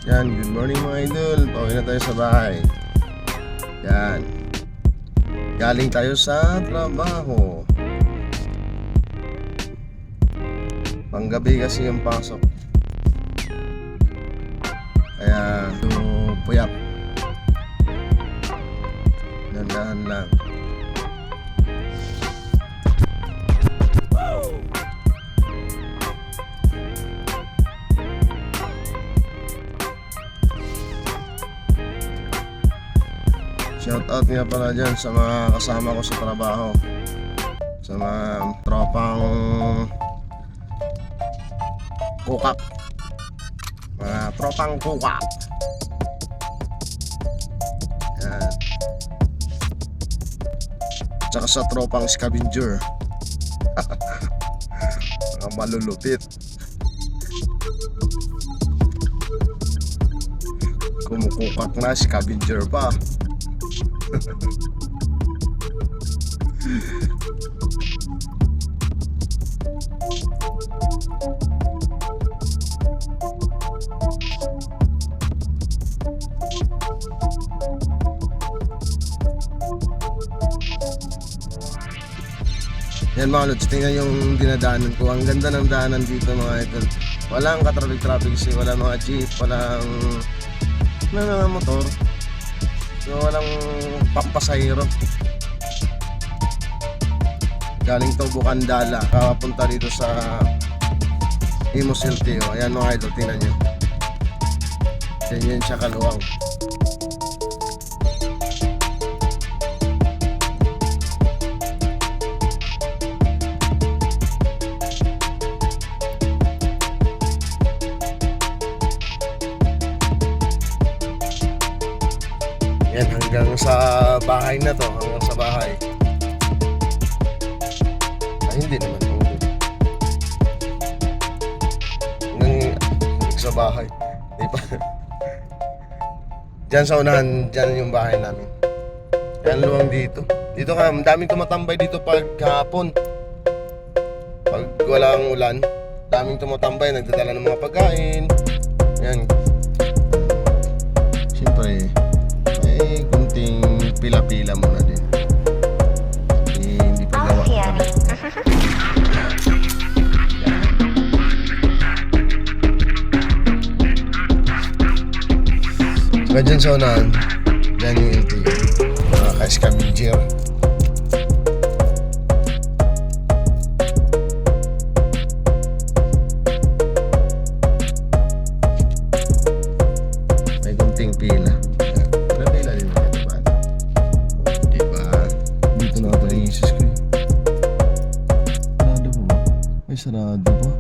Yan, good morning mga idol. Pauwi na tayo sa bahay. Yan. Galing tayo sa trabaho. Panggabi kasi yung pasok. Kaya puyat. Dandahan lang. Shoutout nga pala dyan sa mga kasama ko sa trabaho, sa mga tropang kukak, mga tropang kukak. Yan. Tsaka sa tropang scavenger. Mga malulupit. Kumukukak na, scavenger pa. Yan mga lods, tingnan yung dinadaanan ko. Ang ganda ng daanan dito mga idol. Walang katraffic-traffic kasi walang mga jeep, walang mga motor. So walang pampasahero. Galing to Bukandala, kapunta dito sa Imus LTO. Ayan mga idol, tingnan nyo. Ganyan siya kaluwang. Yan, hanggang sa bahay na to, hanggang sa bahay. Ay, hindi naman. Hanggang sa bahay. Di pa. Diyan sa unahan, diyan yung bahay namin. Yan, luwang dito. Dito ka, daming tumatambay dito pag hapon. Pag walang ulan, daming tumatambay, nagdadala ng mga pagkain. Yan. Siyempre, kunting pila-pila muna din. Hindi pa gawa. Saka dyan sa unahan, dyan yung LTO, mga ka-scavenger. May kunting pila. Sarado ba? May sarado ba?